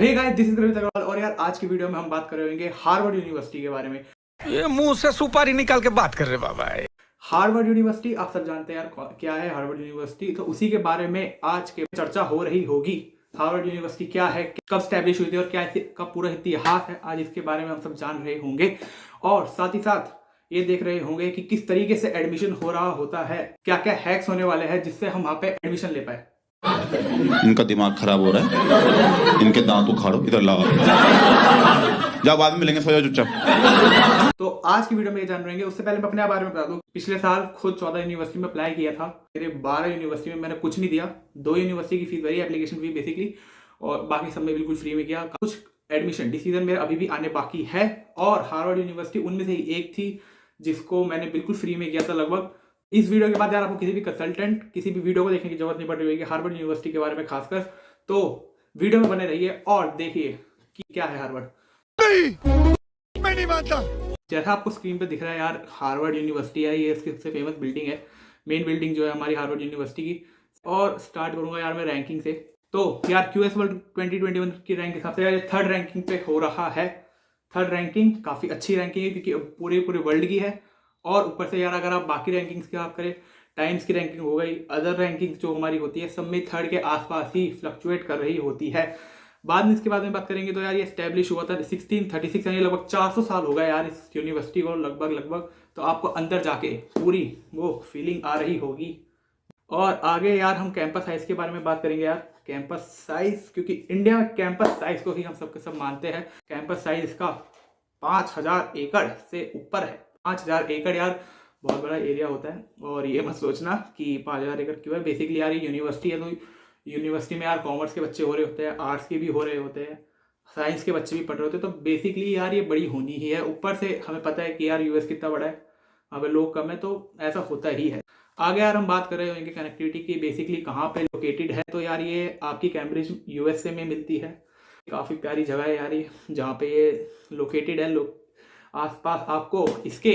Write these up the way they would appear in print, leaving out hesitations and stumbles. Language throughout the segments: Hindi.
Hey guys, this is Ravi Agarwal. और यार आज की वीडियो में हम बात कर रहे होंगे हार्वर्ड यूनिवर्सिटी के बारे में। ये मुंह से सुपारी निकाल के बात कर रहे बाबा। हार्वर्ड यूनिवर्सिटी आप सब जानते हैं यार क्या है हार्वर्ड यूनिवर्सिटी, तो उसी के बारे में आज के चर्चा हो रही होगी। हार्वर्ड यूनिवर्सिटी क्या है, कब स्टैब्लिश हुई थी और क्या का पूरा इतिहास है, आज इसके बारे में हम सब जान रहे होंगे। और साथ ही साथ ये देख रहे होंगे कि किस तरीके से एडमिशन हो रहा होता है, क्या क्या हैक्स होने वाले हैं जिससे हम वहां पे एडमिशन ले पाए। इनका दिमाग खराब हो रहा है, इनके दांत उखाड़ो, इधर लाओ, जब बाद में मिलेंगे, सो जाओ चुपचाप। तो आज की वीडियो में ये जान रहेंगे। उससे पहले मैं अपने बारे में बता दूं, पिछले साल खुद 14 यूनिवर्सिटी में अप्लाई किया था। मेरे 12 यूनिवर्सिटी में मैंने कुछ नहीं दिया। 2 यूनिवर्सिटी की फीस भरी, एप्लीकेशन फी बेसिकली, और बाकी सब में बिल्कुल फ्री में किया। कुछ एडमिशन डिसीजन में अभी भी आने बाकी है, और हार्वर्ड यूनिवर्सिटी उनमें से ही एक थी जिसको मैंने बिल्कुल फ्री में किया था लगभग। इस वीडियो के बाद यार आपको किसी भी कंसल्टेंट, किसी भी वीडियो को देखने की जरूरत नहीं पड़ रही होगी हार्वर्ड यूनिवर्सिटी के बारे में खासकर। तो वीडियो में बने रहिए और देखिए कि क्या है हार्वर्ड। मैं नहीं मानता। जैसा आपको स्क्रीन पे दिख रहा है यार, हार्वर्ड यूनिवर्सिटी है, ये इसकी सबसे फेमस बिल्डिंग है, मेन बिल्डिंग जो है हमारी हार्वर्ड यूनिवर्सिटी की। और स्टार्ट करूंगा यार मैं रैंकिंग से। तो यार क्यूएस वर्ल्ड 2021 की रैंक के हिसाब से यार 3rd रैंकिंग पे हो रहा है। 3rd रैंकिंग काफ़ी अच्छी रैंकिंग है क्योंकि पूरे वर्ल्ड की है। और ऊपर से यार अगर आप बाकी रैंकिंग्स की बात करें, टाइम्स की रैंकिंग हो गई, अदर रैंकिंग जो हमारी होती है, सब में 3rd के आसपास ही फ्लक्चुएट कर रही होती है। बाद में इसके बारे में बात करेंगे तो यार ये स्टैब्लिश हुआ था 1636, यानी लगभग 400 साल हो गए यार इस यूनिवर्सिटी को, लगभग। तो आपको अंदर जाके पूरी वो फीलिंग आ रही होगी। और आगे यार हम कैंपस साइज के बारे में बात करेंगे यार। कैंपस साइज, क्योंकि इंडिया में कैंपस साइज को ही हम सबके सब मानते हैं। कैंपस साइज इसका 5000 एकड़ से ऊपर है। 5000 एकड़ यार बहुत बड़ा एरिया होता है। और ये मत सोचना कि 5000 एकड़ क्यों है। बेसिकली यार ये यूनिवर्सिटी है, तो यूनिवर्सिटी में यार कॉमर्स के बच्चे हो रहे होते हैं, आर्ट्स के भी हो रहे होते हैं, साइंस के बच्चे भी पढ़ रहे होते हैं। तो बेसिकली यार ये बड़ी होनी ही है। ऊपर से हमें पता है कि यार यूएस कितना बड़ा है, वहाँ पे लोग कम है, तो ऐसा होता ही है। आगे यार हम बात कर रहे होंगे कनेक्टिविटी की, बेसिकली कहाँ पे लोकेटेड है। तो यार ये आपकी कैम्ब्रिज यूएसए में मिलती है। काफ़ी प्यारी जगह है यार ये, जहाँ पे ये लोकेटेड है। आसपास आपको इसके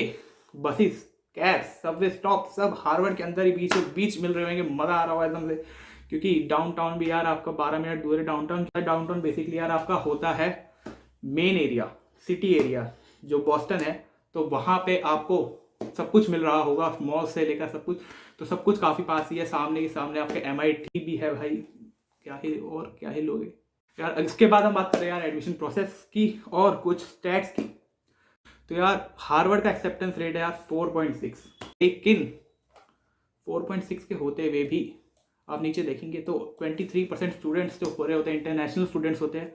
बसेस, कैब्स, सबवे स्टॉप सब हार्वर्ड के अंदर ही बीच मिल रहे होंगे। मज़ा आ रहा होगा एकदम से, क्योंकि डाउनटाउन भी यार आपका 12 मिनट दूर है। डाउनटाउन बेसिकली यार आपका होता है मेन एरिया, सिटी एरिया जो बॉस्टन है। तो वहाँ पे आपको सब कुछ मिल रहा होगा, मॉल से लेकर सब कुछ। तो सब कुछ काफ़ी पास ही है, सामने के सामने आपके MIT भी है भाई। क्या ही लोगे यार। इसके बाद हम बात करें यार एडमिशन प्रोसेस की और कुछ स्टैट्स की। तो यार हार्वर्ड का एक्सेप्टेंस रेट है यार 4.6, लेकिन 4.6 के होते हुए भी आप नीचे देखेंगे तो 23% स्टूडेंट्स जो हो रहे होते हैं, इंटरनेशनल स्टूडेंट्स होते हैं।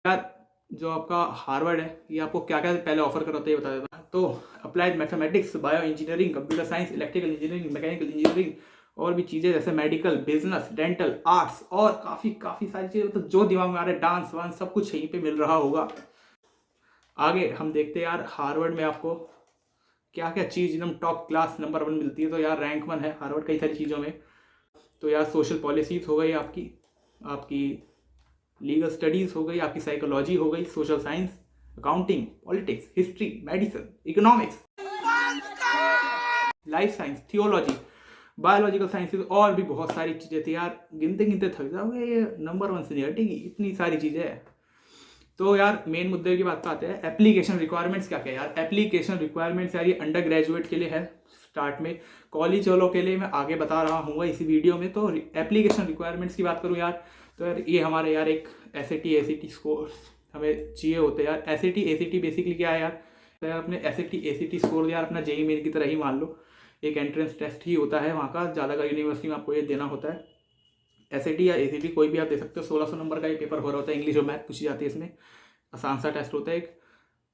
यार जो आपका हार्वर्ड है ये आपको क्या क्या पहले ऑफर कर होता है ये बता देता है। तो applied mathematics, bio engineering, computer science, electrical engineering, mechanical engineering, और भी चीज़ें जैसे मेडिकल, बिजनेस, डेंटल, आर्ट्स, और काफ़ी सारी चीज़ें, तो जो दिमाग में आ रहा है, डांस वांस सब कुछ यहीं पे मिल रहा होगा। आगे हम देखते हैं यार हार्वर्ड में आपको क्या क्या चीज़ एकदम टॉप क्लास नंबर 1 मिलती है। तो यार रैंक 1 है हार्वर्ड कई सारी चीज़ों में। तो यार सोशल पॉलिसीज हो गई आपकी लीगल स्टडीज़ हो गई, आपकी साइकोलॉजी हो गई, social science, accounting, politics, history, medicine, economics, life science, theology, biological sciences, और भी बहुत सारी चीज़ें थी यार। गिनते थक जाओगे, ये नंबर 1 सीनियरिटी की इतनी सारी चीज़ें हैं। तो यार मेन मुद्दे की बात पे आते हैं, एप्लीकेशन रिक्वायरमेंट्स क्या क्या यार। एप्लीकेशन रिक्वायरमेंट्स यार ये अंडर ग्रेजुएट के लिए है स्टार्ट में, कॉलेज वालों के लिए मैं आगे बता रहा हूँ इसी वीडियो में। तो एप्लीकेशन रिक्वायरमेंट्स की बात करूँ यार, तो यार ये हमारे यार एक SAT स्कोर हमें चाहिए होते हैं यार। SAT बेसिकली क्या है यार, तो यार अपने SAT स्कोर यार अपना JEE मेन की तरह ही मान लो, एक एंट्रेंस टेस्ट ही होता है वहाँ का, ज़्यादा का यूनिवर्सिटी में आपको ये देना होता है। SAT या ACT कोई भी आप दे सकते हो। 1600 नंबर का ये पेपर हो रहा होता है, इंग्लिश और मैथ पूछी जाती है इसमें, आसान सा टेस्ट होता है एक।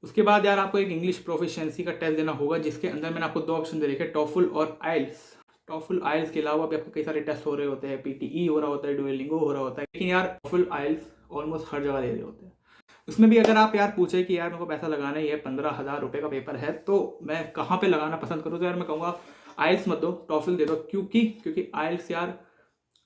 उसके बाद यार आपको एक इंग्लिश प्रोफिशिएंसी का टेस्ट देना होगा, जिसके अंदर मैंने आपको 2 ऑप्शन दे रखे, टॉफल और आइल्स। टॉफल आइल्स के अलावा भी आपको कई सारे टेस्ट हो रहे होते हैं, PTE हो रहा होता है, डुओलिंगो हो रहा होता है, लेकिन यार टॉफल आइल्स ऑलमोस्ट हर जगह ले रहे होते हैं। उसमें भी अगर आप यार पूछे कि यार मेरे को पैसा लगाना ही है, 15,000 रुपये का पेपर है, तो मैं कहाँ पर लगाना पसंद करूँ, तो यार मैं कहूँगा आइल्स मत दो, टॉफल दे दो। क्योंकि आइल्स यार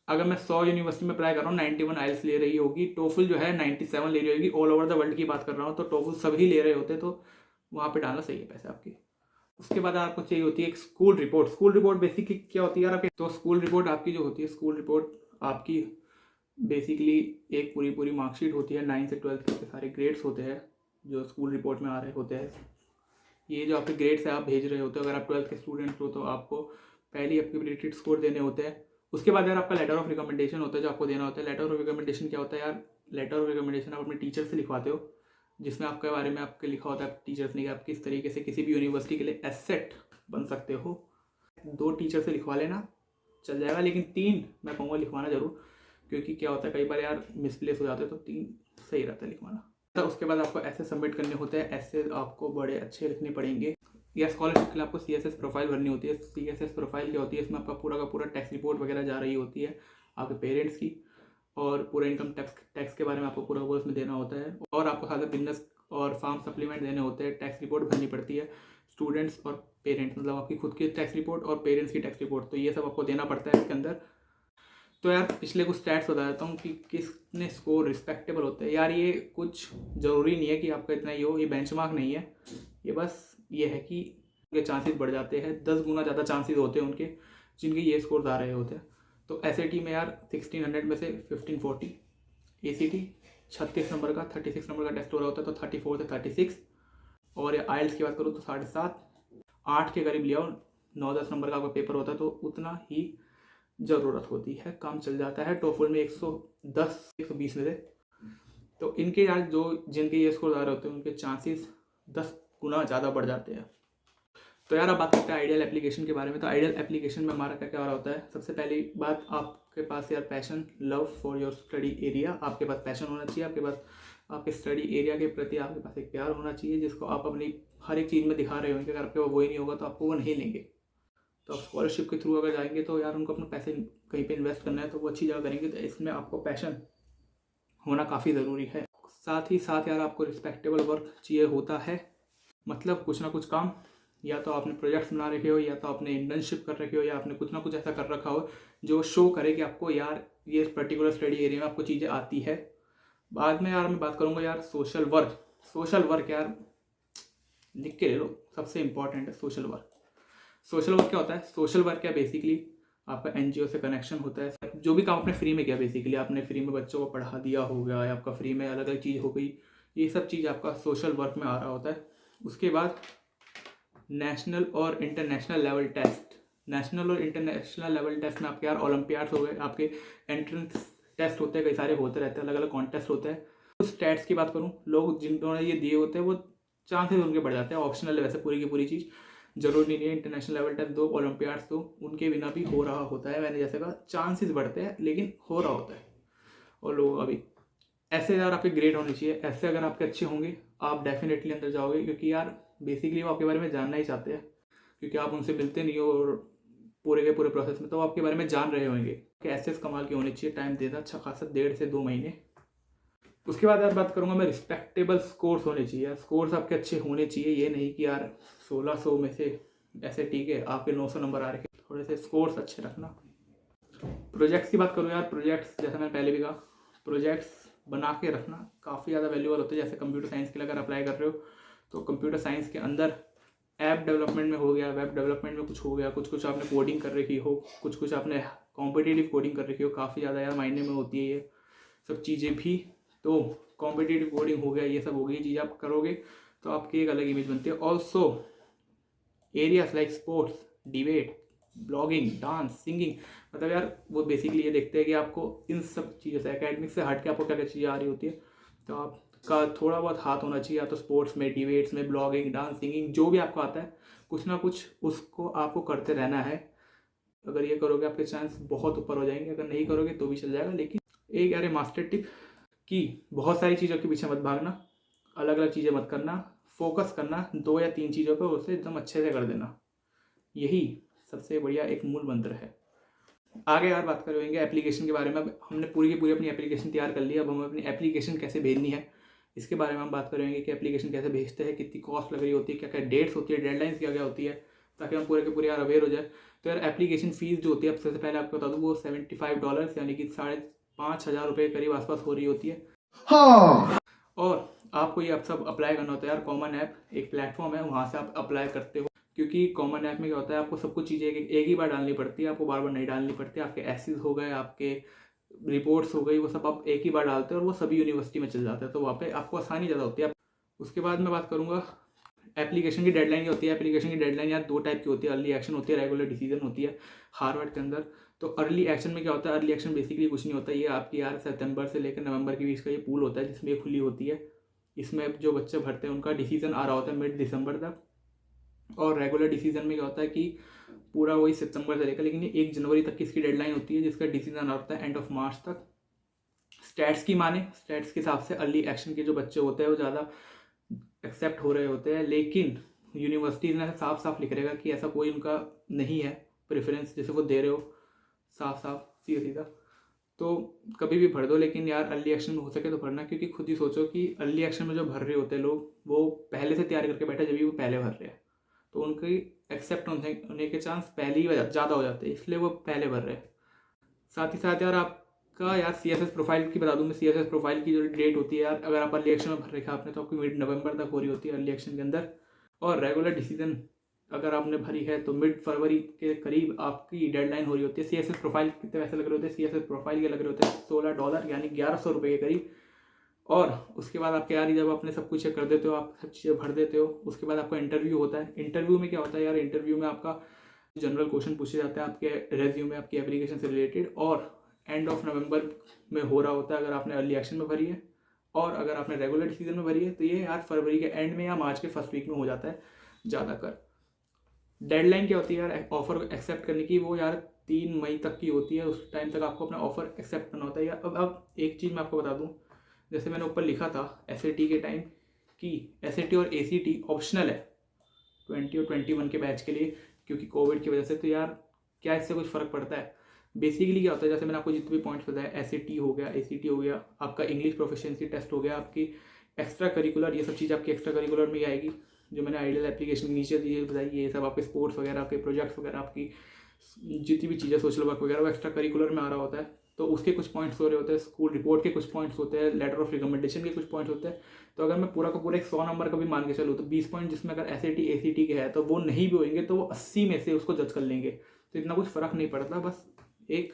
अगर मैं 100 यूनिवर्सिटी में अप्लाई कर रहा हूँ, 91 आइल्स ले रही होगी, टोफल जो है 97 ले रही होगी। ऑल ओवर द वर्ल्ड की बात कर रहा हूँ, तो टोफल सभी ले रहे होते, तो वहाँ पे डालना सही है पैसे आपकी। उसके बाद आपको चाहिए होती है एक school report. School report basically क्या होती है यार आपकी, तो स्कूल रिपोर्ट आपकी जो होती है, स्कूल रिपोर्ट आपकी बेसिकली एक पूरी मार्कशीट होती है, 9 से 12 के सारे ग्रेड्स होते हैं जो स्कूल रिपोर्ट में आ रहे होते हैं। ये जो आपके ग्रेड्स है आप भेज रहे होते हो, अगर आप 12th के स्टूडेंट हो तो आपको पहले आपके प्रेडिक्टेड स्कोर देने होते हैं। उसके बाद यार आपका लेटर ऑफ रिकमेंडेशन होता है जो आपको देना होता है। लेटर ऑफ रिकमेंडेशन क्या होता है यार? लेटर ऑफ रिकमेंडेशन आप अपने टीचर से लिखवाते हो, जिसमें आपके बारे में आपके लिखा होता है टीचर्स ने कि आप किस तरीके से किसी भी यूनिवर्सिटी के लिए एसेट बन सकते हो। 2 टीचर से लिखवा लेना चल जाएगा, लेकिन 3 मैं कहूँगा लिखवाना जरूर, क्योंकि क्या होता है कई बार यार मिसप्लेस हो जाते हैं, तो 3 सही रहता है लिखवाना। तो उसके बाद आपको ऐसे सबमिट करने होते हैं, ऐसे आपको बड़े अच्छे लिखने पड़ेंगे। या स्कॉलरशिप के लिए आपको CSS प्रोफाइल भरनी होती है। CSS प्रोफाइल क्या होती है? इसमें आपका पूरा का पूरा टैक्स रिपोर्ट वगैरह जा रही होती है आपके पेरेंट्स की, और पूरा इनकम टैक्स के बारे में आपको पूरा उसमें देना होता है, और आपको साथ में बिजनेस और फार्म सप्लीमेंट देने होते हैं। टैक्स रिपोर्ट भरनी पड़ती है, स्टूडेंट्स और पेरेंट्स, मतलब आपकी खुद की टैक्स रिपोर्ट और पेरेंट्स की टैक्स रिपोर्ट, तो ये सब आपको देना पड़ता है इसके अंदर। तो यार पिछले कुछ स्टैट्स बता देता हूँ कि किसने स्कोर रिस्पेक्टेबल होते हैं। यार ये कुछ ज़रूरी नहीं है कि आपका इतना ही हो, ये बेंचमार्क नहीं है, ये बस ये है कि उनके चांसेस बढ़ जाते हैं, 10 गुना ज़्यादा चांसेस होते हैं उनके जिनके ये स्कोर आ रहे होते हैं। तो SAT में यार 1600 में से 1540, ACT 36 नंबर का 36 नंबर का टेस्ट हो रहा होता है, तो 34 से 36, और या IELTS की बात करूँ तो 7.5 8 के करीब लिया और 9-10 नंबर का आपका पेपर होता है, तो उतना ही ज़रूरत होती है, काम चल जाता है। TOEFL में 110-120 में से, तो इनके यार जो जिनके ये स्कोर आ रहे होते हैं उनके चांसेस 10 गुना ज़्यादा बढ़ जाते हैं। तो यार अब बात करते हैं आइडियल एप्लीकेशन के बारे में। तो आइडियल एप्लीकेशन में हमारा क्या क्या हो रहा होता है? सबसे पहली बात, आपके पास यार passion, love for your study area, आपके पास पैशन होना चाहिए, आपके पास आपके स्टडी एरिया के प्रति आपके पास एक प्यार होना चाहिए, जिसको आप अपनी हर एक चीज़ में दिखा रहे होंगे। अगर आपके पास वही नहीं होगा तो आपको वो नहीं लेंगे। तो आप स्कॉलरशिप के थ्रू अगर जाएंगे तो यार उनको अपना पैसे कहीं पे इन्वेस्ट करना है तो वो अच्छी जगह करेंगे, तो इसमें आपको पैशन होना काफ़ी ज़रूरी है। साथ ही साथ यार आपको रिस्पेक्टेबल वर्क चाहिए होता है, मतलब कुछ ना कुछ काम, या तो आपने प्रोजेक्ट्स बना रखे हो, या तो आपने इंटर्नशिप कर रखे हो, या आपने कुछ ना कुछ ऐसा कर रखा हो जो शो करे कि आपको यार ये पर्टिकुलर स्टडी एरिया में आपको चीज़ें आती है। बाद में यार मैं बात करूँगा यार सोशल वर्क यार लिख के ले लो, सबसे इंपॉर्टेंट है सोशल वर्क। सोशल वर्क क्या होता है? सोशल वर्क क्या बेसिकली आपका NGO से कनेक्शन होता है। जो भी काम आपने फ्री में किया, बेसिकली आपने फ्री में बच्चों को पढ़ा दिया हो गया, या आपका फ्री में अलग अलग चीज़ हो गई, ये सब चीज़ आपका सोशल वर्क में आ रहा होता है। उसके बाद नेशनल और इंटरनेशनल लेवल टेस्ट। नेशनल और इंटरनेशनल लेवल टेस्ट में आपके यार ओलंपियाड्स हो गए, आपके एंट्रेंस टेस्ट होते हैं, कई सारे होते रहते हैं, अलग अलग कॉन्टेस्ट होते हैं। कुछ स्टैट्स की बात करूँ, लोग जिन्होंने ये दिए होते हैं वो चांसेस उनके बढ़ जाते हैं। ऑप्शनल है वैसे पूरी की पूरी चीज़, जरूरी नहीं है इंटरनेशनल लेवल टेस्ट दो, ओलंपियाड्स दो, उनके बिना भी हो रहा होता है। मैंने जैसे कहा चांसेस बढ़ते हैं, लेकिन हो रहा होता है। और लोग अभी ऐसे यार आपके ग्रेड होने चाहिए, ऐसे अगर आपके अच्छे होंगे आप डेफिनेटली अंदर जाओगे, क्योंकि यार बेसिकली वो आपके बारे में जानना ही चाहते हैं, क्योंकि आप उनसे मिलते नहीं हो और पूरे के पूरे प्रोसेस में तो आपके बारे में जान रहे होंगे कि ऐसे कमाल के होने चाहिए। टाइम देना अच्छा खासा 1.5 से 2 महीने। उसके बाद यार बात करूँगा मैं, रिस्पेक्टेबल स्कोर्स होने चाहिए यार, स्कोर्स आपके अच्छे होने चाहिए। ये नहीं कि यार 1600 में से ऐसे ठीक है आपके 900 नंबर आ रहे, थोड़े से स्कोर्स अच्छे रखना। प्रोजेक्ट्स की बात करूँ यार, प्रोजेक्ट्स जैसे मैंने पहले भी कहा, प्रोजेक्ट्स बना के रखना काफ़ी ज़्यादा वैल्यूबल होते हैं। जैसे कंप्यूटर साइंस के लिए अगर अप्लाई कर रहे हो तो कंप्यूटर साइंस के अंदर ऐप डेवलपमेंट में हो गया, वेब डेवलपमेंट में कुछ हो गया, कुछ आपने कोडिंग कर रखी हो, कुछ आपने कॉम्पिटिटिव कोडिंग कर रखी हो, काफ़ी ज़्यादा यार मायने में होती है ये सब चीज़ें भी। तो कॉम्पिटिटिव कोडिंग हो गया, ये सब हो गई चीज़ आप करोगे तो आपकी एक अलग इमेज बनती है। Also areas like sports, debate, blogging, dance, singing, मतलब यार वो बेसिकली ये देखते हैं कि आपको इन सब चीज़ों से, एकेडमिक से हट के आपको क्या क्या चीज़ें आ रही होती है, तो आपका थोड़ा बहुत हाथ होना चाहिए, या तो स्पोर्ट्स में, डिबेट्स में, ब्लॉगिंग, डांस, सिंगिंग, जो भी आपको आता है कुछ ना कुछ उसको आपको करते रहना है। अगर ये करोगे आपके चांस बहुत ऊपर हो जाएंगे, अगर नहीं करोगे तो भी चल जाएगा। लेकिन एक यार मास्टर टिप कि बहुत सारी चीज़ों के पीछे मत भागना, अलग अलग चीज़ें मत करना, फोकस करना 2 या 3 चीज़ों पर, उसे एकदम अच्छे से कर देना, यही सबसे बढ़िया एक मूल मंत्र है। आगे यार बात करेंगे एप्लीकेशन के बारे में। अब हमने पूरी की पूरी अपनी एप्लीकेशन तैयार कर ली, अब हमें अपनी एप्लीकेशन कैसे भेजनी है इसके बारे में हम बात करेंगे कि एप्लीकेशन कैसे भेजते हैं, कितनी कॉस्ट लग रही होती है, क्या क्या डेट्स होती है, डेडलाइंस क्या क्या होती है, ताकि हम पूरे के पूरे यार अवेयर हो जाए। तो यार एप्लीकेशन फ़ीस जो होती है, सबसे पहले आपको बता दूँ, वो $75 यानी कि 5,500 रुपये करीब आसपास हो रही होती है। हाँ। और आपको ये अब सब अप्लाई करना होता है यार। कॉमन ऐप एक प्लेटफॉर्म है, वहाँ से आप अप्लाई करते हो, क्योंकि कॉमन ऐप में क्या होता है आपको सब कुछ चीज़ें एक ही बार डालनी पड़ती है, आपको बार बार नहीं डालनी पड़ती। आपके एसेस हो गए, आपके रिपोर्ट्स हो गई, वो सब आप एक ही बार डालते हैं और वो सभी यूनिवर्सिटी में चल जाता है, तो वहाँ पे आपको आसानी ज़्यादा होती है। उसके बाद मैं बात करूँगा एप्लीकेशन की डेडलाइन क्या होती है। एप्लीकेशन की डेडलाइन यार दो टाइप की होती है, अर्ली एक्शन होती है, रेगुलर डिसीजन होती है हार्वर्ड के अंदर। तो अर्ली एक्शन में क्या होता है, अर्ली एक्शन बेसिकली कुछ नहीं होता, ये आपकी यार सितंबर से लेकर नवंबर के बीच का ये पूल होता है जिसमें ये खुली होती है। इसमें जो बच्चे भरते हैं उनका डिसीजन आ रहा होता है मिड दिसंबर तक। और रेगुलर डिसीजन में क्या होता है कि पूरा वही सितंबर से लेकर, लेकिन ये 1 जनवरी तक की इसकी डेडलाइन होती है, जिसका डिसीजन आ रहा होता है एंड ऑफ मार्च तक। स्टैट्स की माने, स्टैट्स के हिसाब से अर्ली एक्शन के जो बच्चे होते हैं वो ज़्यादा एक्सेप्ट हो रहे होते हैं, लेकिन यूनिवर्सिटीज़ ने साफ साफ लिख रहेगा कि ऐसा कोई उनका नहीं है प्रेफरेंस, जैसे वो दे रहे हो साफ साफ सीधा सीधा। तो कभी भी भर दो, लेकिन यार अर्ली एक्शन में हो सके तो भरना, क्योंकि खुद ही सोचो कि अर्ली एक्शन में जो भर रहे होते हैं लोग, वो पहले से तैयारी करके बैठे, जब भी वो पहले भर रहे हैं तो उनकी एक्सेप्ट होने के चांस पहले ही ज़्यादा हो जाते हैं, इसलिए वो पहले भर रहे हैं। साथ ही साथ यार आपका यार CSS प्रोफाइल की बता दूं मैं, CSS प्रोफाइल की जो डेट होती है यार, अगर आप अर्ली एक्शन में भर रखा आपने तो आपकी मिड नवंबर तक हो रही होती है अर्ली एक्शन के अंदर। और रेगुलर डिसीजन अगर आपने भरी है तो मिड फरवरी के करीब आपकी डेडलाइन हो रही होती है। CSS प्रोफाइल कितने पैसे लग रहे होते हैं, CSS प्रोफाइल के लग रहे होते हैं $16 यानी 1100 रुपये के करीब। और उसके बाद आपके यार जब आपने सब कुछ कर देते हो, आप सब चीज़ें भर देते हो, उसके बाद आपका इंटरव्यू होता है। इंटरव्यू में क्या होता है यार, इंटरव्यू में आपका जनरल क्वेश्चन पूछे जाते हैं आपके रेज्यूमे, आपकी एप्लीकेशन से रिलेटेड, और एंड ऑफ नवंबर में हो रहा होता है अगर आपने अर्ली एक्शन में भरी है। और अगर आपने रेगुलर डिसीजन में भरी है तो ये यार फरवरी के एंड में या मार्च के फर्स्ट वीक में हो जाता है ज़्यादातर। डेडलाइन क्या होती है यार ऑफर एक्सेप्ट करने की, वो यार 3 मई तक की होती है। उस टाइम तक आपको अपना ऑफर एक्सेप्ट करना होता है। यार अब एक चीज़ मैं आपको बता दूँ, जैसे मैंने ऊपर लिखा था SAT के टाइम कि SAT और ACT ऑप्शनल है 20 और 21 के बैच के लिए, क्योंकि कोविड की वजह से। तो यार क्या इससे कुछ फ़र्क पड़ता है? बेसिकली क्या होता है, जैसे मैंने आपको जितने भी पॉइंट्स बताया, SAT हो गया, ACT हो गया, आपका इंग्लिश प्रोफिशिएंसी टेस्ट हो गया, आपकी एक्स्ट्रा करिकुलर, ये सब चीज़ आपकी एक्स्ट्रा करिकुलर में ही आएगी। जो मैंने आइडियल एप्लीकेशन के नीचे चीज़ें बताई, ये सब आपके स्पोर्ट्स वगैरह, आपके प्रोजेक्ट्स वगैरह, आपकी जितनी भी चीज़ें सोशल वर्क वगैरह, वो एक्स्ट्रा करिकुलर में आ रहा होता है। तो उसके कुछ पॉइंट्स हो रहे होते हैं, स्कूल रिपोर्ट के कुछ पॉइंट्स होते हैं, लेटर ऑफ रिकमेंडेशन के कुछ पॉइंट्स होते हैं। तो अगर मैं पूरा का पूरा एक 100 नंबर का भी मान के चलूँ तो 20 पॉइंट जिसमें अगर SAT ACT के है तो वो नहीं भी होंगे तो वो 80 में से उसको जज कर लेंगे। तो इतना कुछ फ़र्क नहीं पड़ता, बस एक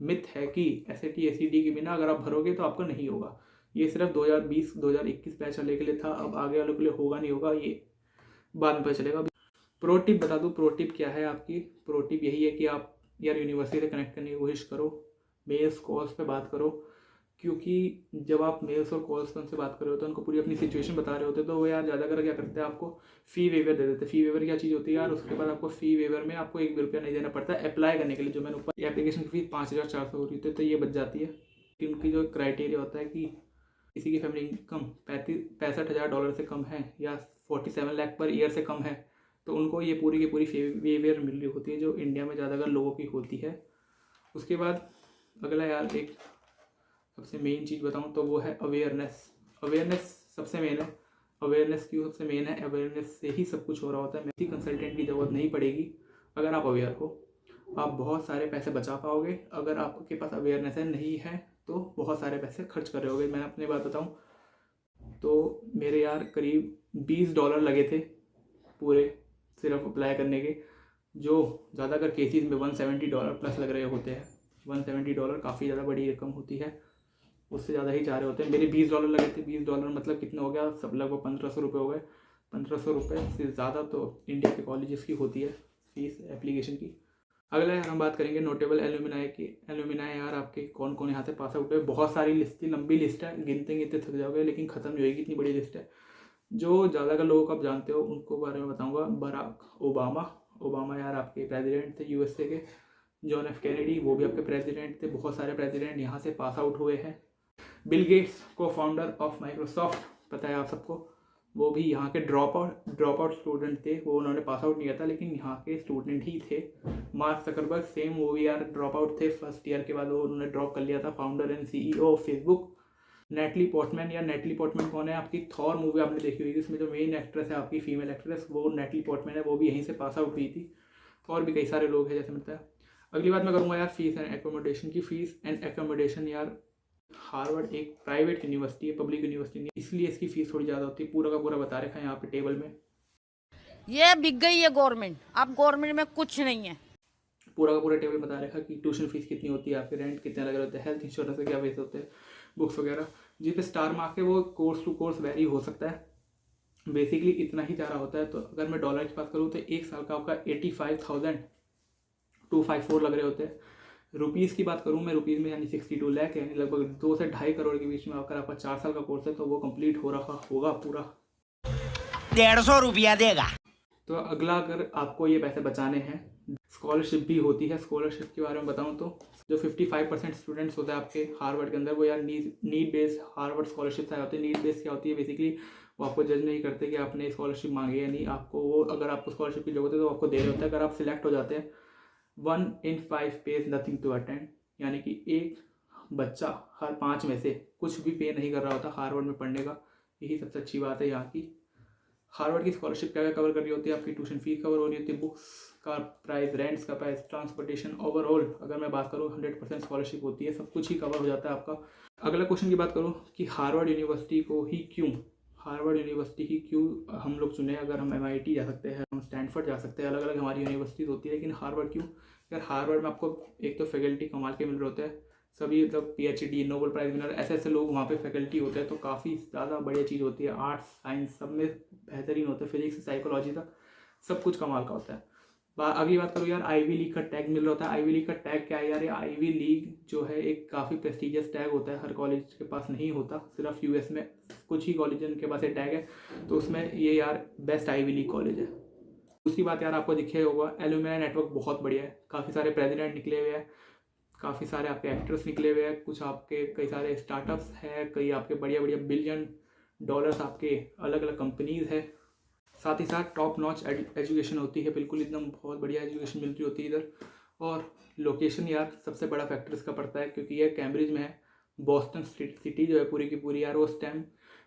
मिथ है कि SAT ACT के बिना अगर आप भरोगे तो आपका नहीं होगा। ये सिर्फ 2020-2021 बैच वाले के लिए था, अब आगे वालों के लिए होगा नहीं होगा ये बाद में पता चलेगा। प्रो टिप बता दूँ, प्रो टिप क्या है आपकी? प्रो टिप यही है कि आप यार यूनिवर्सिटी से कनेक्ट करने की कोशिश करो, मेल्स कॉल्स पे बात करो, क्योंकि जब आप मेल्स और कॉल्स पर उनसे बात कर रहे होते हैं, उनको पूरी अपनी सिचुएशन बता रहे होते हैं, तो वो यार ज़्यादा कर क्या करते हैं, आपको फ़ी वेवर दे देते हैं। फ़ी वेवर क्या चीज़ होती है यार? उसके बाद आपको फ़ी वेवर में आपको 1 भी रुपया नहीं देना पड़ता है अप्लाई करने के लिए। जो मैंने ऊपर एप्लीकेशन की फ़ीस 5400 हो रही थी, तो ये बच जाती है कि उनकी जो क्राइटेरिया होता है कि किसी की फैमिली इनकम $65,000 से कम है या 47 लाख पर ईयर से कम है, तो उनको ये पूरी की पूरी वेवर मिल रही होती है, जो इंडिया में ज़्यादातर लोगों की होती है। उसके बाद अगला यार एक सबसे मेन चीज़ बताऊं तो वो है अवेयरनेस। अवेयरनेस सबसे मेन है। अवेयरनेस क्यों सबसे मेन है? अवेयरनेस से ही सब कुछ हो रहा होता है। किसी कंसल्टेंट की ज़रूरत नहीं पड़ेगी अगर आप अवेयर हो। आप बहुत सारे पैसे बचा पाओगे। अगर आपके पास अवेयरनेस है नहीं है तो बहुत सारे पैसे खर्च कर रहे होगे। मैं अपनी बात बताऊँ तो मेरे यार करीब $20 लगे थे पूरे सिर्फ अप्लाई करने के, जो ज़्यादातर केसेस में $170 प्लस लग रहे होते हैं। $170 काफ़ी ज़्यादा बड़ी रकम होती है, उससे ज़्यादा ही चाह रहे होते हैं। मेरे $20 लगे थे। $20 मतलब कितना हो गया? सब लगभग 1500 रुपये हो गए। 1500 रुपये से ज़्यादा तो इंडिया के कॉलेजेस की होती है फीस एप्लीकेशन की। अगला यार हम बात करेंगे नोटेबल एलुमिनाई की। एलुमिनाई यार आपके कौन कौन यहाँ से पास आउट हुए? बहुत सारी लिस्ट, लंबी लिस्ट है, गिनते गिनते थक जाओगे, लेकिन ख़त्म नहीं होगी, इतनी बड़ी लिस्ट है। जो ज़्यादातर लोगों को आप जानते हो उनको बारे में बताऊँगा। बराक ओबामा यार आपके प्रेसिडेंट थे USA के। जॉन F कैनेडी वो भी आपके प्रेसिडेंट थे। बहुत सारे प्रेसिडेंट यहाँ से पास आउट हुए हैं। बिल गेट्स को फाउंडर ऑफ माइक्रोसॉफ्ट, पता है आप सबको, वो भी यहाँ के ड्रॉप आउट स्टूडेंट थे। वो उन्होंने पास आउट नहीं किया था, लेकिन यहाँ के स्टूडेंट ही थे। मार्क जकरबर्ग सेम, वो भी यार ड्रॉप आउट थे। फर्स्ट ईयर के बाद वो उन्होंने ड्रॉप कर लिया था। Founder and CEO of Facebook. Neatly Portman कौन है? आपकी थॉर मूवी आपने देखी होगी, उसमें जो मेन एक्ट्रेस है आपकी फीमेल एक्ट्रेस, वो नेटली पोर्टमैन है। वो भी यहीं से पास आउट हुई थी। और भी कई सारे लोग हैं जैसे मिलता है। अगली बात मैं करूँगा यार फीस एंड एकोमोडेशन की। फीस एंड एकोमोडेशन यार हार्वर्ड एक प्राइवेट यूनिवर्सिटी है, पब्लिक यूनिवर्सिटी नहीं, इसलिए इसकी फीस थोड़ी ज़्यादा होती है। पूरा का पूरा बता रखा है यहाँ पे टेबल में। ये बिक गई है गवर्नमेंट, अब गवर्नमेंट में कुछ नहीं है। पूरा का पूरा टेबल बता रखा कि ट्यूशन फीस कितनी होती है, आपके रेंट कितने लगे होते हैं, हेल्थ इंश्योरेंस के क्या पैसे होते हैं, बुक्स वगैरह। जिस पे स्टार मार्क है वो कोर्स टू कोर्स वेरी हो सकता है, बेसिकली इतना ही ज़्यादा होता है। तो अगर मैं डॉलर की बात करूँ तो एक साल का आपका 85,254 लग रहे होते हैं। रुपीज़ की बात करूँ मैं, रुपीज़ में यानी 62 लाख है, यानी लगभग 2 से 2.5 करोड़ के बीच में अगर आपका 4 साल का कोर्स है तो वो कंप्लीट हो रहा होगा पूरा। 150 रुपया देगा। तो अगला, अगर आपको ये पैसे बचाने हैं, स्कॉलरशिप भी होती है। स्कॉलरशिप के बारे में बताऊं तो जो 55% स्टूडेंट्स होते हैं आपके हार्वर्ड के अंदर, वो यार नीड बेस्ड हार्वर्ड स्कॉलरशिप होती है। नीड बेस्ड क्या होती है, बेसिकली वो आपको जज नहीं करते कि आपने स्कॉलरशिप मांगी है नहीं, आपको वो, अगर आपको स्कॉलरशिप की जरूरत है तो आपको दे रहे होते हैं। अगर आप सिलेक्ट हो जाते हैं 1 in 5 pays nothing to attend, यानी कि एक बच्चा हर 5 में से कुछ भी पे नहीं कर रहा होता हार्वर्ड में पढ़ने का। यही सबसे अच्छी बात है यहाँ की। हार्वर्ड की स्कॉलरशिप क्या क्या कवर कर रही होती है, आपकी ट्यूशन फीस कवर हो रही होती है, बुक्स का प्राइस, रेंट्स का प्राइस, ट्रांसपोर्टेशन, ओवरऑल अगर मैं बात करूँ 100% स्कॉलरशिप होती है, सब कुछ ही कवर हो जाता है आपका। अगला क्वेश्चन की बात करूँ कि हार्वर्ड यूनिवर्सिटी ही क्यों हम लोग चुने। अगर हम MIT जा सकते हैं, हम स्टैनफोर्ड जा सकते हैं, अलग अलग हमारी यूनिवर्सिटीज़ होती है, लेकिन हार्वर्ड क्यों? यार हार्वर्ड में आपको एक तो फैकल्टी कमाल के मिल रहे होते हैं, सभी मतलब PhD, नोबेल प्राइज विनर, ऐसे लोग वहाँ पे फैकल्टी होते हैं, तो काफ़ी ज़्यादा बढ़िया चीज़ होती है। आर्ट्स, साइंस सब में बेहतरीन होते हैं, फिजिक्स, साइकोलॉजी तक सब कुछ कमाल का होता है। अगली बात करूँ यार, आईवी लीग का टैग मिल रहा होता है। आईवी लीग का टैग क्या है यार? ये आईवी लीग जो है एक काफ़ी प्रेस्टीजियस टैग होता है, हर कॉलेज के पास नहीं होता, सिर्फ US में कुछ ही कॉलेज के पास ये टैग है, तो उसमें ये यार बेस्ट आईवी लीग कॉलेज है। दूसरी बात यार, आपको दिखे होगा एलुमनाई नेटवर्क बहुत बढ़िया है, काफ़ी सारे प्रेसिडेंट निकले हुए हैं, काफ़ी सारे आपके एक्टर्स निकले हुए हैं, कुछ आपके कई सारे स्टार्टअप्स हैं, कई आपके बढ़िया बढ़िया $1 बिलियन आपके अलग अलग कंपनीज़ है। साथ ही साथ टॉप नॉच एजुकेशन होती है, बिल्कुल एकदम बहुत बढ़िया एजुकेशन मिलती होती है इधर। और लोकेशन यार सबसे बड़ा फैक्टर इसका पड़ता है, क्योंकि ये कैम्ब्रिज में है। बॉस्टन सिटी जो है पूरी की पूरी यार, वो स्टेम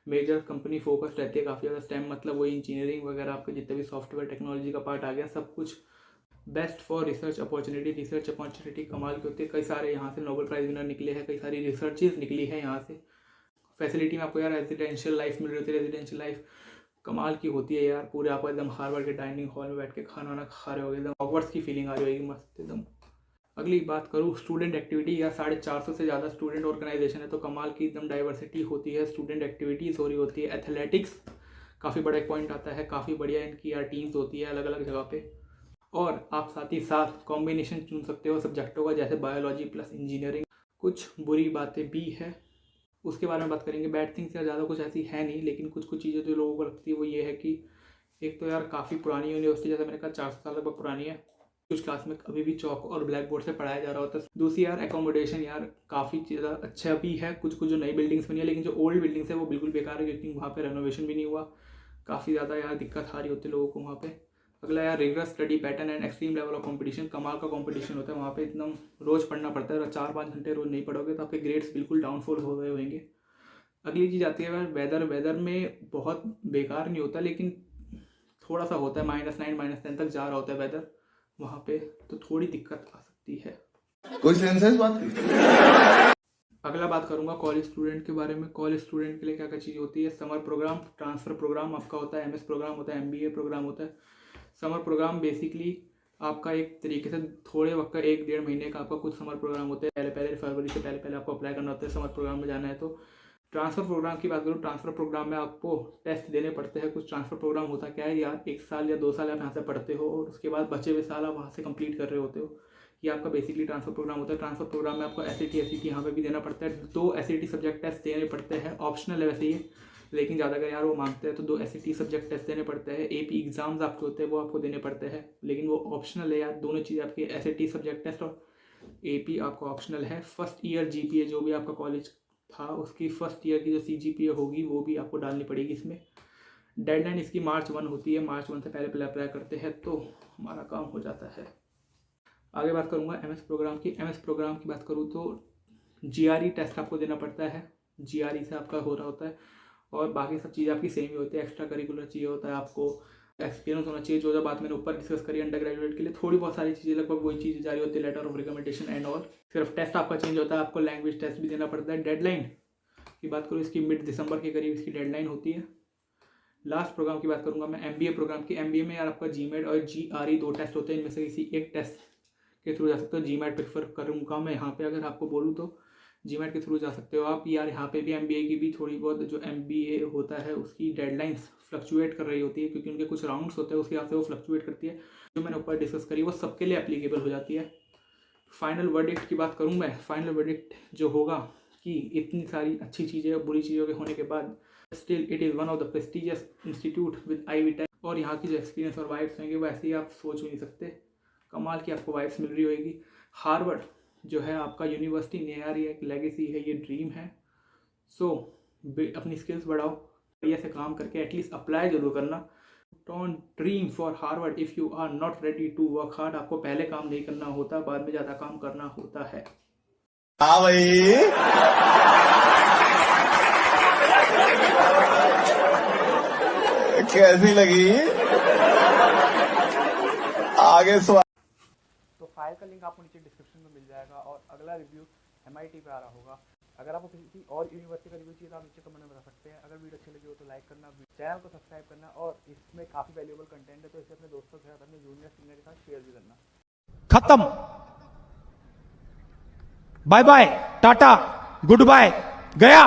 मेजर कंपनी फोकस्ड रहती है काफ़ी ज़्यादा। स्टेम मतलब वही इंजीनियरिंग वगैरह, आपके जितने भी सॉफ्टवेयर टेक्नोलॉजी का पार्ट आ गया, सब कुछ बेस्ट फॉर रिसर्च अपॉर्चुनिटी कमाल की होती है। कई सारे यहाँ से नोबेल प्राइज विनर निकले हैं, कई सारी रिसर्चेज निकली है यहाँ से। फैसिलिटी में आपको यार रेजिडेंशियल लाइफ मिल रही होती है, रेजिडेंशियल लाइफ कमाल की होती है यार। पूरे आपको एकदम हार्वर्ड के डाइनिंग हॉल में बैठ के खाना वाना खा रहे हो, एकदम हॉगवर्ट्स की फीलिंग आ रही होगी मस्त एकदम। अगली बात करूँ स्टूडेंट एक्टिविटी, या 450 से ज़्यादा स्टूडेंट ऑर्गेनाइजेशन है, तो कमाल की एकदम डाइवर्सिटी होती है, स्टूडेंट एक्टिविटीज़ हो रही होती है। एथलेटिक्स काफ़ी बड़ा एक पॉइंट आता है, काफ़ी बढ़िया इनकी यार टीम्स होती है अलग अलग जगह पे। और आप साथ ही साथ कॉम्बिनेशन चुन सकते हो सब्जेक्टों का, जैसे बायोलॉजी प्लस इंजीनियरिंग। कुछ बुरी बातें भी है, उसके बारे में बात करेंगे। बैड थिंग्स यार ज़्यादा कुछ ऐसी है नहीं, लेकिन कुछ कुछ चीज़ें जो लोगों को लगती है वो ये है कि एक तो यार काफ़ी पुरानी यूनिवर्सिटी, जैसे मैंने कहा 400 साल लगभग पुरानी है, कुछ क्लास में अभी भी चौक और ब्लैक बोर्ड से पढ़ाया जा रहा होता है। दूसरी यार एकोमोडेशन यार काफ़ी ज़्यादा अच्छा भी है, कुछ कुछ जो नई बिल्डिंग्स बनी है, लेकिन जो ओल्ड बिल्डिंग्स है वो बिल्कुल बेकार है, क्योंकि वहाँ पे रेनोवेशन भी नहीं हुआ। काफ़ी ज़्यादा यार दिक्कत आ रही होती है लोगों को वहाँ पे। अगला यार rigorous study pattern and extreme level of competition, कमाल का कंपटीशन होता है वहाँ पे, एकदम रोज़ पढ़ना पड़ता है। 4-5 घंटे रोज़ नहीं पढ़ोगे तो आपके ग्रेड्स बिल्कुल डाउनफॉल हो गए होंगे। अगली चीज़ आती है यार वेदर में बहुत बेकार नहीं होता, लेकिन थोड़ा सा होता है, -9 -10 तक जा रहा होता है वेदर वहाँ पे, तो थोड़ी दिक्कत आ सकती है। कोई सेंस है इस बात की? अगला बात करूँगा कॉलेज स्टूडेंट के बारे में। कॉलेज स्टूडेंट के लिए क्या क्या चीज़ होती है? समर प्रोग्राम, ट्रांसफ़र प्रोग्राम आपका होता है, MS प्रोग्राम होता है, MBA प्रोग्राम होता है। समर प्रोग्राम बेसिकली आपका एक तरीके से थोड़े वक्त का 1-1.5 महीने का आपका कुछ समर प्रोग्राम होते हैं। पहले फरवरी से पहले आपको अप्लाई करना होता है समर प्रोग्राम में जाना है। तो ट्रांसफ़र प्रोग्राम की बात करूँ, ट्रांसफ़र प्रोग्राम में आपको टेस्ट देने पड़ते हैं कुछ। ट्रांसफ़र प्रोग्राम होता क्या है यार, 1 साल या 2 साल आप यहाँ से पढ़ते हो और उसके बाद बचे हुए साल आप वहाँ से कंप्लीट कर रहे होते हो। ये आपका बेसिकली ट्रांसफ़र प्रोग्राम होता है। ट्रांसफ़र प्रोग्राम में आपको SAT यहाँ पे भी देना पड़ता है। 2 SAT सब्जेक्ट टेस्ट देने पड़ते हैं, ऑप्शनल है वैसे ये, लेकिन ज़्यादा अगर यार वो मांगते हैं तो 2 SAT सब्जेक्ट टेस्ट देने पड़ते हैं। AP एग्जाम्स आपके होते हैं वो आपको देने पड़ते हैं, लेकिन वो ऑप्शनल है यार। दोनों चीज़ें आपकी SAT सब्जेक्ट टेस्ट और AP आपका ऑप्शनल है। फर्स्ट ईयर GPA जो भी आपका कॉलेज था उसकी फर्स्ट ईयर की जो CGPA होगी वो भी आपको डालनी पड़ेगी इसमें। डेडलाइन इसकी March 1 होती है, March 1 से पहले अप्लाई करते हैं तो हमारा काम हो जाता है। आगे बात करूँगा MS प्रोग्राम की। MS प्रोग्राम की बात करूँ तो GRE टेस्ट आपको देना पड़ता है, GRE से आपका हो रहा होता है, और बाकी सब चीज़ें आपकी सेम ही होती है। एक्स्ट्रा करिकुलर चाहिए होता है, आपको एक्सपीरियंस होना चाहिए, जो बात मैंने ऊपर डिस्कस करी अंडर ग्रेजुएट के लिए। थोड़ी बहुत सारी चीज़ें लगभग वही चीज़ें जारी होती है, letter of recommendation and all. सिर्फ टेस्ट आपका चेंज होता है, आपको लैंग्वेज टेस्ट भी देना पड़ता है। डेडलाइन की बात करूँ इसकी मिड दिसंबर के करीब इसकी डेडलाइन होती है। लास्ट प्रोग्राम की बात करूँगा मैं MBA प्रोग्राम की। MBA में यार आपका GMAT और GRE 2 टेस्ट होते हैं, इनमें से किसी एक टेस्ट के थ्रू जा सकते हो। जीमैट प्रेफर करूँगा मैं यहाँ पे, अगर आपको बोलूँ तो जीमैट के थ्रू जा सकते हो आप। यार यहाँ पे भी MBA की भी थोड़ी बहुत जो MBA होता है उसकी डेडलाइंस फ्लक्चुएट कर रही होती है, क्योंकि उनके कुछ राउंड्स होते हैं, उसके हिसाब से वो फ्लक्चुएट करती है। जो मैंने ऊपर डिस्कस करी वो सबके लिए एप्लीकेबल हो जाती है। फाइनल वर्डिक्ट की बात करूँ मैं, फाइनल वर्डिक्ट जो होगा कि इतनी सारी अच्छी चीज़ें और बुरी चीज़ों के होने के बाद still it is one of the prestigious institute with Ivy tag, और यहाँ की जो एक्सपीरियंस और वाइब्स होंगे वैसे ही आप सोच भी नहीं सकते, कमाल की आपको वाइब्स मिल रही होगी। हार्वर्ड जो है आपका यूनिवर्सिटी नया एक लेगेसी है, ये ड्रीम है। सो अपनी स्किल्स बढ़ाओ, बढ़िया से काम करके एटलीस्ट अप्लाई जरूर करना। Don't dream for Harvard if you are not ready to work hard. आपको पहले काम नहीं करना होता, बाद में ज़्यादा काम करना होता है। हाँ भाई, कैसी लगी आगे सवाल। तो फाइल का लिंक आपको नीचे डिस्क्रिप्शन में मिल जाएगा, और अगला रिव्यू MIT पे आ रहा होगा। अगर आपको किसी और यूनिवर्सिटी का रिव्यू चाहिए तो आप नीचे कमेंट में बता सकते हैं। अगर वीडियो अच्छी लगी हो तो लाइक करना, चैनल को सब्सक्राइब करना, और इसमें काफ़ी वैल्यूएबल कंटेंट है तो इसे अपने दोस्तों के साथ, अपने जूनियर सीनियर के साथ शेयर भी करना। खत्म, बाय बाय, टाटा, गुड बाय, गया।